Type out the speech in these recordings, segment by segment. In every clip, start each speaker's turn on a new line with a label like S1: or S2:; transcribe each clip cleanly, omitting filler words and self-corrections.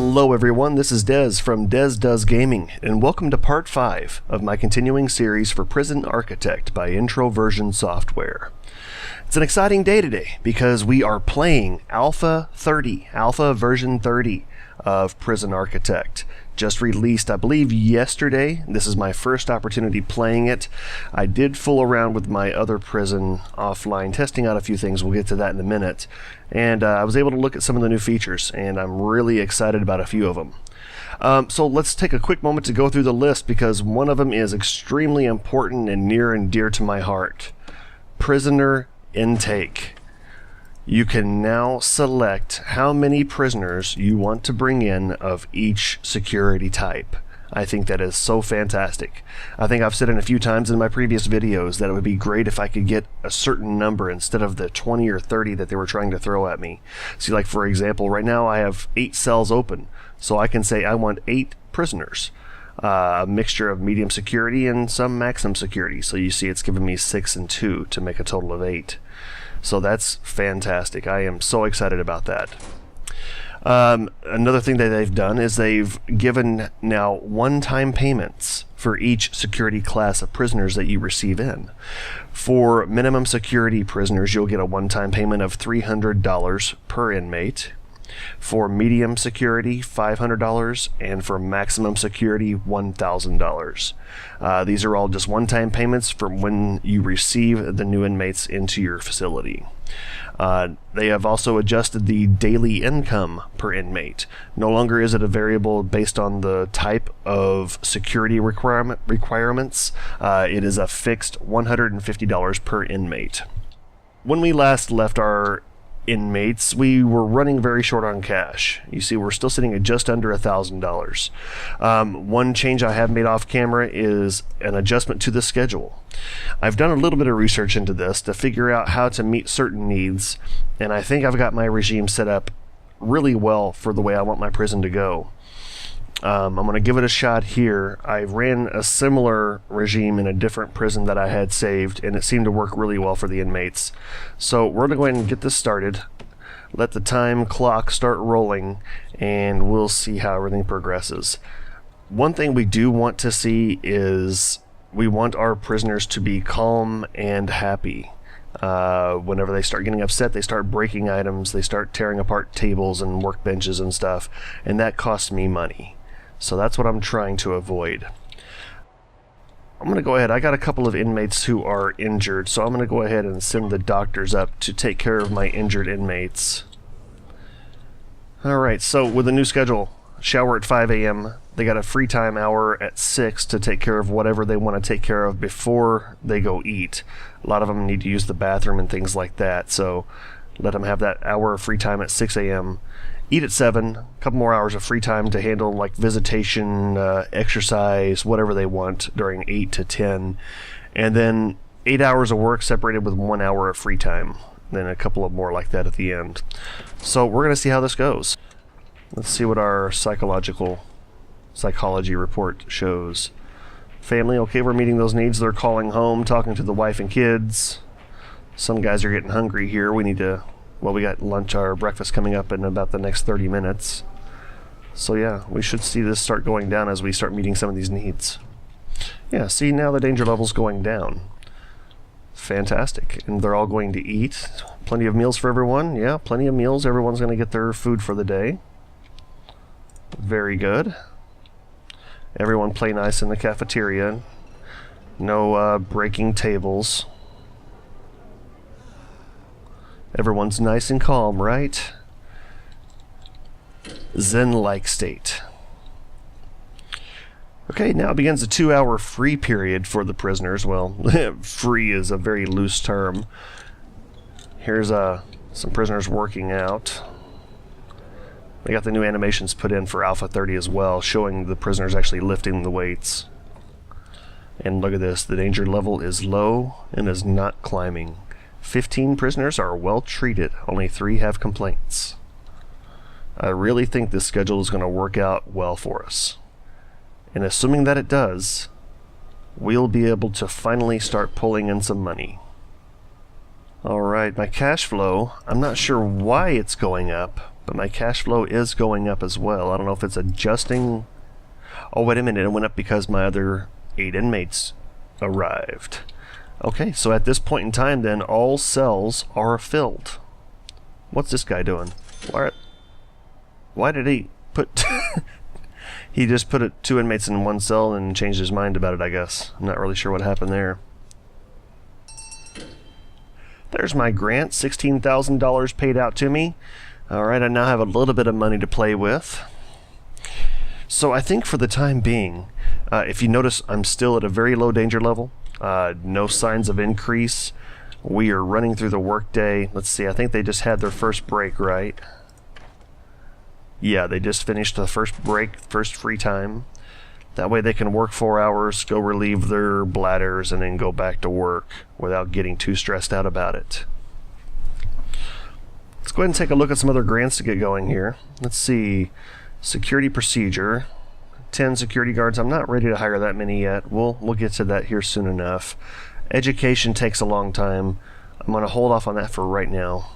S1: Hello everyone, this is Des from Des Does Gaming, and welcome to part 5 of my continuing series for Prison Architect by Introversion Software. It's an exciting day today because we are playing Alpha version 30 of Prison Architect. Just released, I believe, yesterday. This is my first opportunity playing it. I did fool around with my other prison offline, testing out a few things. We'll get to that in a minute. And I was able to look at some of the new features, and I'm really excited about a few of them. So let's take a quick moment to go through the list because one of them is extremely important and near and dear to my heart. Prisoner intake. You can now select how many prisoners you want to bring in of each security type. I think that is so fantastic. I think I've said it a few times in my previous videos that it would be great if I could get a certain number instead of the 20 or 30 that they were trying to throw at me. See, like for example, right now I have 8 cells open, so I can say I want 8 prisoners. A mixture of medium security and some maximum security. So you see it's giving me 6 and 2 to make a total of 8. So that's fantastic. I am so excited about that. Another thing that they've done is they've given now one-time payments for each security class of prisoners that you receive in. For minimum security prisoners, you'll get a one-time payment of $300 per inmate. For medium security, $500, and for maximum security, $1,000. These are all just one-time payments from when you receive the new inmates into your facility. They have also adjusted the daily income per inmate. No longer is it a variable based on the type of security requirements. It is a fixed $150 per inmate. When we last left our inmates, we were running very short on cash. You see, we're still sitting at just under $1,000. One change I have made off camera is an adjustment to the schedule. I've done a little bit of research into this to figure out how to meet certain needs, and I think I've got my regime set up really well for the way I want my prison to go. I'm going to give it a shot here. I ran a similar regime in a different prison that I had saved, and it seemed to work really well for the inmates. So we're going to go ahead and get this started, let the time clock start rolling, and we'll see how everything progresses. One thing we do want to see is we want our prisoners to be calm and happy. Whenever they start getting upset, they start breaking items, they start tearing apart tables and workbenches and stuff, and that costs me money. So that's what I'm trying to avoid. I'm going to go ahead. I got a couple of inmates who are injured, so I'm going to go ahead and send the doctors up to take care of my injured inmates. Alright, so with the new schedule, shower at 5 a.m., they got a free time hour at 6 to take care of whatever they want to take care of before they go eat. A lot of them need to use the bathroom and things like that, so let them have that hour of free time at 6 a.m. Eat at 7, a couple more hours of free time to handle like visitation, exercise, whatever they want during 8 to 10. And then 8 hours of work separated with 1 hour of free time. Then a couple of more like that at the end. So we're going to see how this goes. Let's see what our psychology report shows. Family, okay, we're meeting those needs. They're calling home, talking to the wife and kids. Some guys are getting hungry here. We need to... Well, we got lunch or breakfast coming up in about the next 30 minutes. So yeah, we should see this start going down as we start meeting some of these needs. Yeah, see, now the danger level's going down. Fantastic. And they're all going to eat. Plenty of meals for everyone. Yeah, plenty of meals. Everyone's going to get their food for the day. Very good. Everyone play nice in the cafeteria. No breaking tables. Everyone's nice and calm, right? Zen-like state. Okay, now begins a 2-hour free period for the prisoners. Well, free is a very loose term. Here's some prisoners working out. They got the new animations put in for Alpha 30 as well, showing the prisoners actually lifting the weights. And look at this, the danger level is low and is not climbing. 15 prisoners are well treated, only 3 have complaints. I really think this schedule is going to work out well for us. And assuming that it does, we'll be able to finally start pulling in some money. Alright, my cash flow, I'm not sure why it's going up, but my cash flow is going up as well. I don't know if it's adjusting. Oh, wait a minute, it went up because my other 8 inmates arrived. Okay, so at this point in time then, all cells are filled. What's this guy doing? Why did he put... He just put 2 inmates in one cell and changed his mind about it, I guess. I'm not really sure what happened there. There's my grant, $16,000 paid out to me. Alright, I now have a little bit of money to play with. So I think for the time being, if you notice, I'm still at a very low danger level. No signs of increase. We are running through the workday. Let's see, I think they just had their first break, right? Yeah, they just finished the first break, first free time. That way they can work 4 hours, go relieve their bladders, and then go back to work without getting too stressed out about it. Let's go ahead and take a look at some other grants to get going here. Let's see. Security procedure. 10 security guards. I'm not ready to hire that many yet. We'll get to that here soon enough. Education takes a long time. I'm going to hold off on that for right now.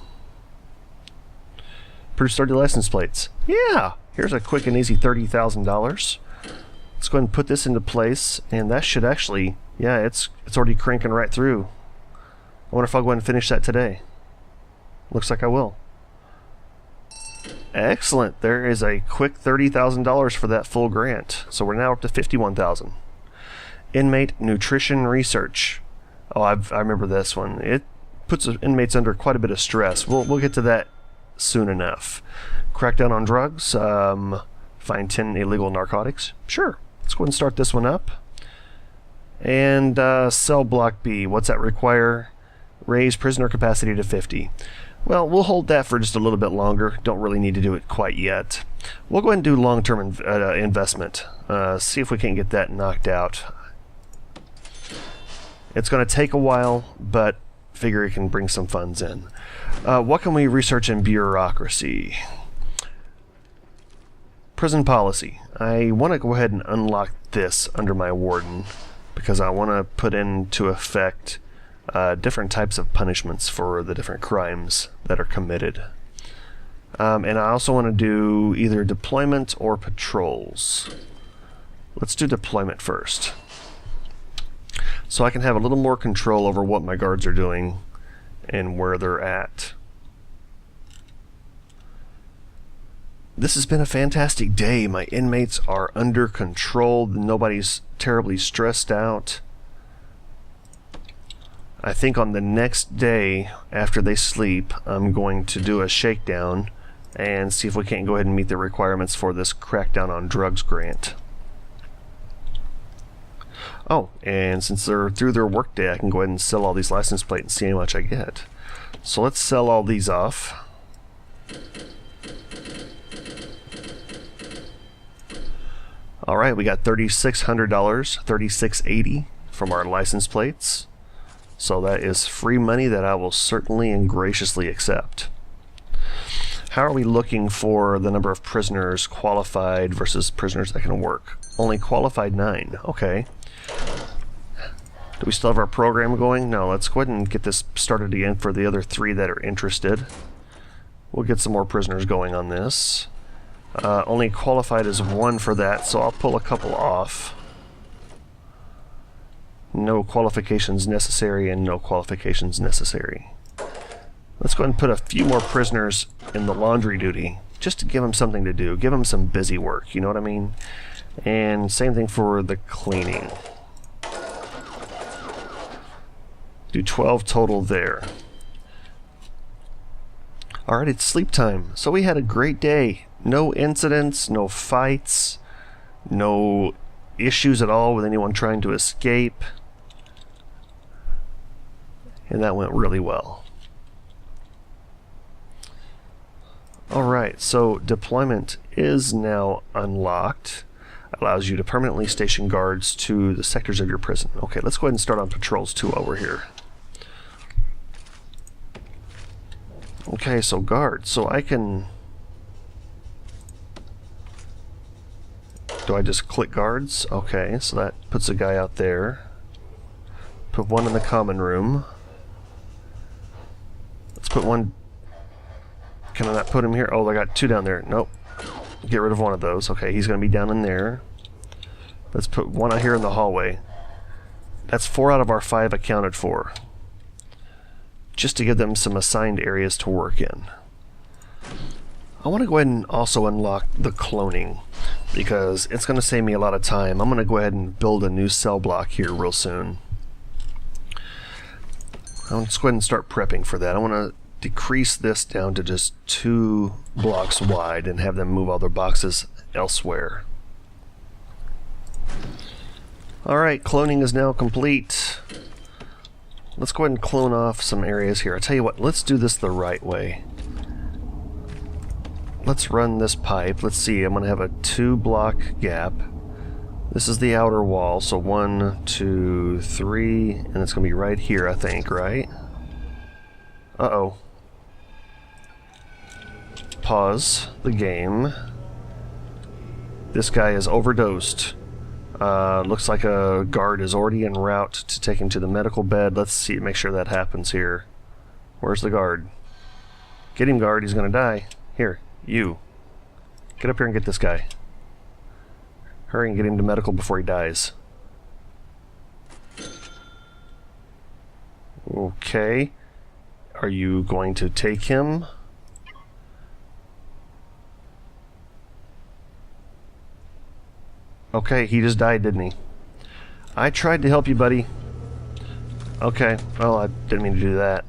S1: Produce 30 license plates. Yeah! Here's a quick and easy $30,000. Let's go ahead and put this into place, and that should actually... Yeah, it's already cranking right through. I wonder if I'll go ahead and finish that today. Looks like I will. Excellent. There is a quick $30,000 for that full grant. So we're now up to $51,000. Inmate nutrition research. Oh, I remember this one. It puts inmates under quite a bit of stress. We'll get to that soon enough. Crackdown on drugs. Find 10 illegal narcotics. Sure. Let's go ahead and start this one up. And cell block B. What's that require? Raise prisoner capacity to 50. Well, we'll hold that for just a little bit longer. Don't really need to do it quite yet. We'll go ahead and do long-term investment. See if we can get that knocked out. It's going to take a while, but figure it can bring some funds in. What can we research in bureaucracy? Prison policy. I want to go ahead and unlock this under my warden because I want to put into effect different types of punishments for the different crimes that are committed. And I also want to do either deployment or patrols. Let's do deployment first. So I can have a little more control over what my guards are doing and where they're at. This has been a fantastic day. My inmates are under control. Nobody's terribly stressed out. I think on the next day after they sleep, I'm going to do a shakedown and see if we can't go ahead and meet the requirements for this crackdown on drugs grant. Oh, and since they're through their workday, I can go ahead and sell all these license plates and see how much I get. So let's sell all these off. Alright, we got $3,600, $3,680 from our license plates. So that is free money that I will certainly and graciously accept. How are we looking for the number of prisoners qualified versus prisoners that can work? Only qualified 9. Okay. Do we still have our program going? No, let's go ahead and get this started again for the other 3 that are interested. We'll get some more prisoners going on this. Only qualified is 1 for that, so I'll pull a couple off. No qualifications necessary and no qualifications necessary. Let's go ahead and put a few more prisoners in the laundry duty, just to give them something to do, give them some busy work, you know what I mean? And same thing for the cleaning. Do 12 total there. Alright, it's sleep time. So we had a great day. No incidents, no fights, no issues at all with anyone trying to escape. And that went really well. Alright, so deployment is now unlocked. Allows you to permanently station guards to the sectors of your prison. Okay, let's go ahead and start on patrols too while we're here. Okay, so guards. So I can... Do I just click guards? Okay, so that puts a guy out there. Put 1 in the common room. Let's put 1 Can I not put him here? Oh, I got 2 down there. Nope. Get rid of one of those. Okay, he's going to be down in there. Let's put one out here in the hallway. That's 4 out of our 5 accounted for. Just to give them some assigned areas to work in. I want to go ahead and also unlock the cloning, because it's going to save me a lot of time. I'm going to go ahead and build a new cell block here real soon. Let's go ahead and start prepping for that. I want to decrease this down to just 2 blocks wide and have them move all their boxes elsewhere. Alright, cloning is now complete. Let's go ahead and clone off some areas here. I tell you what, let's do this the right way. Let's run this pipe. Let's see, I'm going to have a 2-block gap. This is the outer wall, so 1, 2, 3, and it's going to be right here, I think, right? Uh-oh. Pause the game. This guy is overdosed. Looks like a guard is already en route to take him to the medical bed. Let's see, make sure that happens here. Where's the guard? Get him, guard, he's going to die. Here, you. Get up here and get this guy. Hurry and get him to medical before he dies. Okay. Are you going to take him? Okay, he just died, didn't he? I tried to help you, buddy. Okay, well, I didn't mean to do that.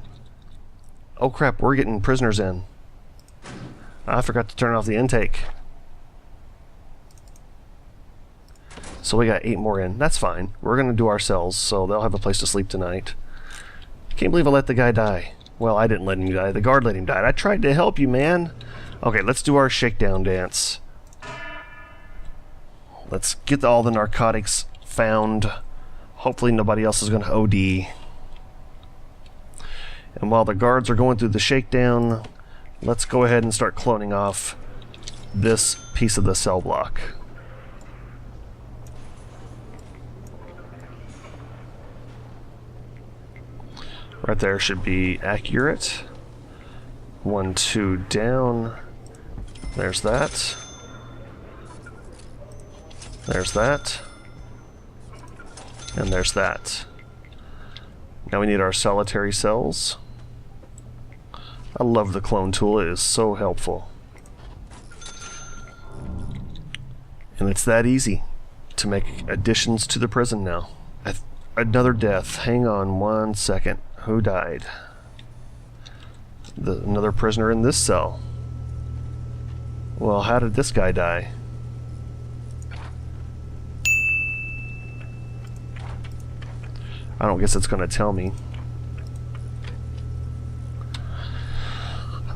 S1: Oh crap, we're getting prisoners in. I forgot to turn off the intake. So we got 8 more in. That's fine. We're going to do our cells, so they'll have a place to sleep tonight. Can't believe I let the guy die. Well, I didn't let him die. The guard let him die. I tried to help you, man. Okay, let's do our shakedown dance. Let's get all the narcotics found. Hopefully nobody else is going to OD. And while the guards are going through the shakedown, let's go ahead and start cloning off this piece of the cell block. Right there should be accurate. 1, 2 down. There's that. There's that. And there's that. Now we need our solitary cells. I love the clone tool. It is so helpful. And it's that easy to make additions to the prison now. Another death. Hang on 1 second. Who died? Another prisoner in this cell. Well, how did this guy die? I don't guess it's going to tell me.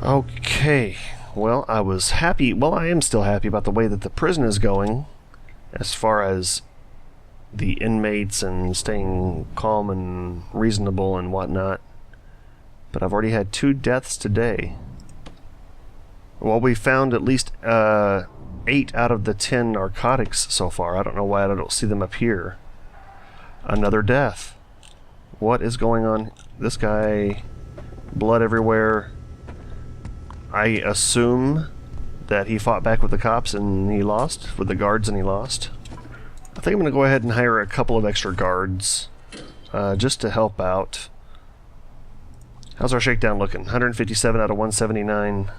S1: Okay. Well, I was happy. Well, I am still happy about the way that the prison is going, as far as the inmates and staying calm and reasonable and whatnot. But I've already had 2 deaths today. Well, we found at least 8 out of the 10 narcotics so far. I don't know why I don't see them up here. Another death. What is going on? This guy, blood everywhere. I assume that he fought back with the cops and he lost, with the guards and he lost. I think I'm going to go ahead and hire a couple of extra guards just to help out. How's our shakedown looking? 157 out of 179.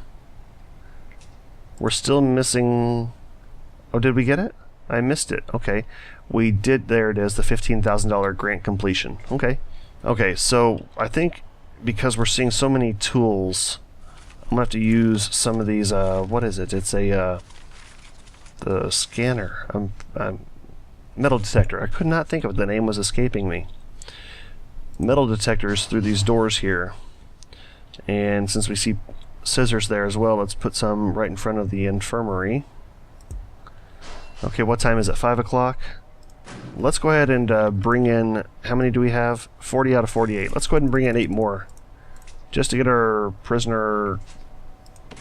S1: We're still missing... Oh, did we get it? I missed it. Okay. We did... There it is, the $15,000 grant completion. Okay. Okay, so I think because we're seeing so many tools, I'm going to have to use some of these... what is it? It's a... the scanner. Metal detector. I could not think of it. The name was escaping me. Metal detectors through these doors here. And since we see scissors there as well, let's put some right in front of the infirmary. Okay, what time is it? 5 o'clock? Let's go ahead and bring in... How many do we have? 40 out of 48. Let's go ahead and bring in 8 more. Just to get our prisoner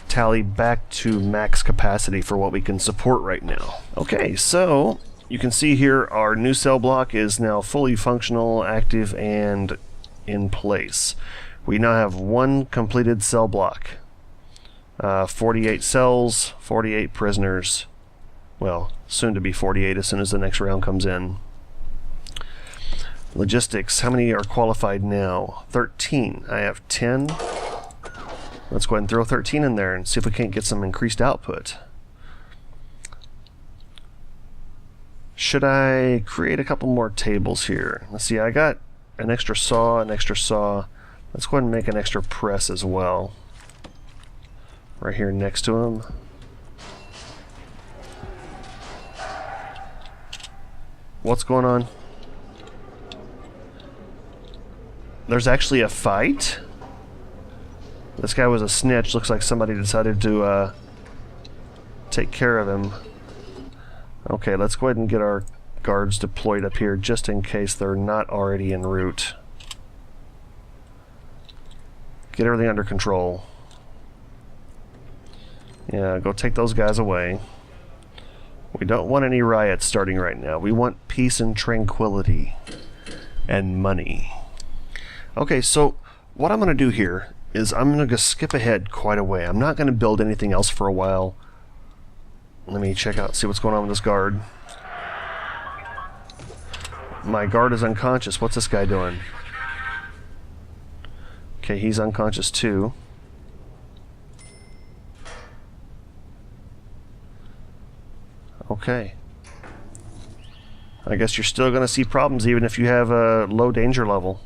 S1: tally back to max capacity for what we can support right now. Okay, so... You can see here our new cell block is now fully functional, active, and in place. We now have 1 completed cell block. 48 cells, 48 prisoners. Well, soon to be 48 as soon as the next round comes in. Logistics, how many are qualified now? 13. I have 10. Let's go ahead and throw 13 in there and see if we can't get some increased output. Should I create a couple more tables here? Let's see, I got an extra saw, an extra saw. Let's go ahead and make an extra press as well. Right here next to him. What's going on? There's actually a fight? This guy was a snitch. Looks like somebody decided to take care of him. Okay, let's go ahead and get our guards deployed up here just in case they're not already en route. Get everything under control. Yeah, go take those guys away. We don't want any riots starting right now. We want peace and tranquility and money. Okay, so what I'm going to do here is I'm going to skip ahead quite a way. I'm not going to build anything else for a while. Let me check out, see what's going on with this guard. My guard is unconscious. What's this guy doing? Okay, he's unconscious too. Okay. I guess you're still going to see problems even if you have a low danger level.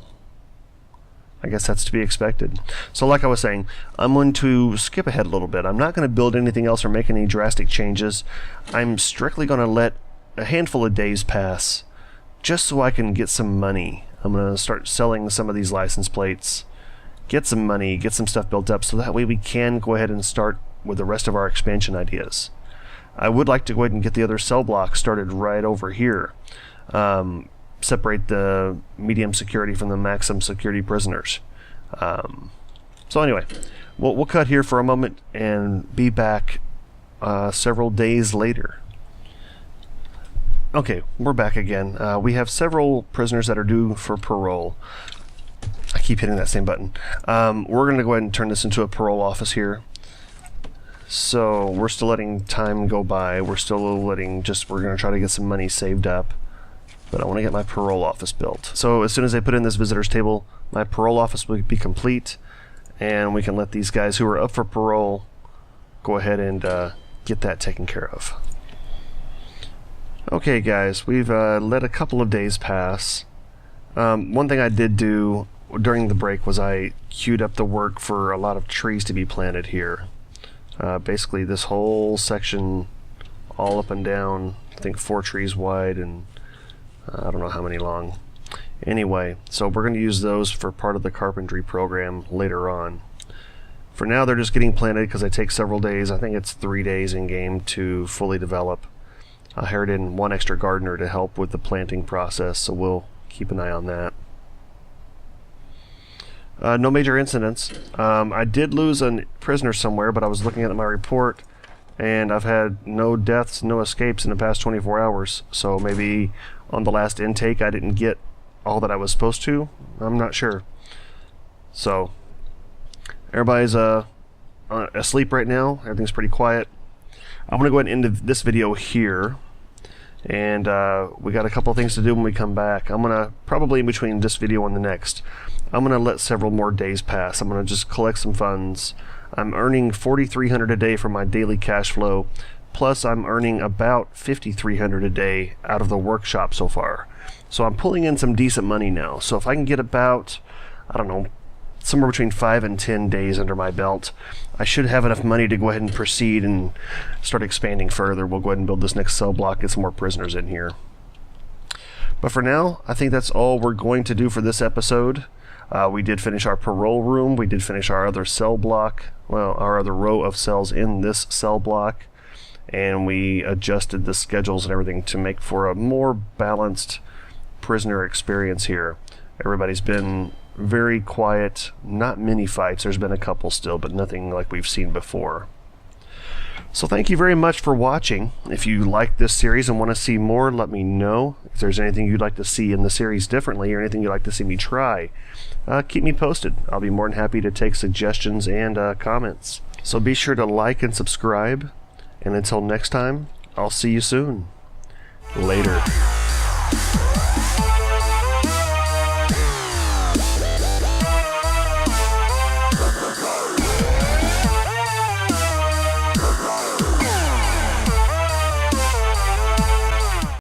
S1: I guess that's to be expected. So like I was saying, I'm going to skip ahead a little bit. I'm not going to build anything else or make any drastic changes. I'm strictly going to let a handful of days pass just so I can get some money. I'm going to start selling some of these license plates, get some money, get some stuff built up so that way we can go ahead and start with the rest of our expansion ideas. I would like to go ahead and get the other cell block started right over here. Separate the medium security from the maximum security prisoners. So anyway, we'll cut here for a moment and be back several days later. Okay, we're back again. We have several prisoners that are due for parole. I keep hitting that same button. We're going to go ahead and turn this into a parole office here. So we're still letting time go by. We're still letting we're going to try to get some money saved up. But I want to get my parole office built. So as soon as I put in this visitors table, my parole office will be complete, and we can let these guys who are up for parole go ahead and get that taken care of. Okay guys, we've let a couple of days pass. One thing I did do during the break was I queued up the work for a lot of trees to be planted here. Basically this whole section all up and down, I think 4 trees wide and I don't know how many long. Anyway, so we're going to use those for part of the carpentry program later on. For now they're just getting planted because they take several days. I think it's 3 days in game to fully develop. I hired in 1 extra gardener to help with the planting process, so we'll keep an eye on that. No major incidents. I did lose a prisoner somewhere, but I was looking at my report and I've had no deaths, no escapes in the past 24 hours. So maybe on the last intake I didn't get all that I was supposed to. I'm not sure. So everybody's asleep right now. Everything's pretty quiet. I'm going to go ahead and end this video here. And we got a couple things to do when we come back. I'm going to, probably in between this video and the next, I'm going to let several more days pass. I'm going to just collect some funds. I'm earning $4,300 a day from my daily cash flow. Plus I'm earning about $5,300 a day out of the workshop so far. So I'm pulling in some decent money now. So if I can get about, I don't know, somewhere between 5 and 10 days under my belt, I should have enough money to go ahead and proceed and start expanding further. We'll go ahead and build this next cell block, get some more prisoners in here. But for now, I think that's all we're going to do for this episode. We did finish our parole room. We did finish our other cell block, well, our other row of cells in this cell block. And we adjusted the schedules and everything to make for a more balanced prisoner experience here. Everybody's been very quiet, not many fights. There's been a couple still, but nothing like we've seen before. So thank you very much for watching. If you like this series and want to see more, let me know. If there's anything you'd like to see in the series differently or anything you'd like to see me try, keep me posted. I'll be more than happy to take suggestions and comments. So be sure to like and subscribe, and until next time, I'll see you soon. Later.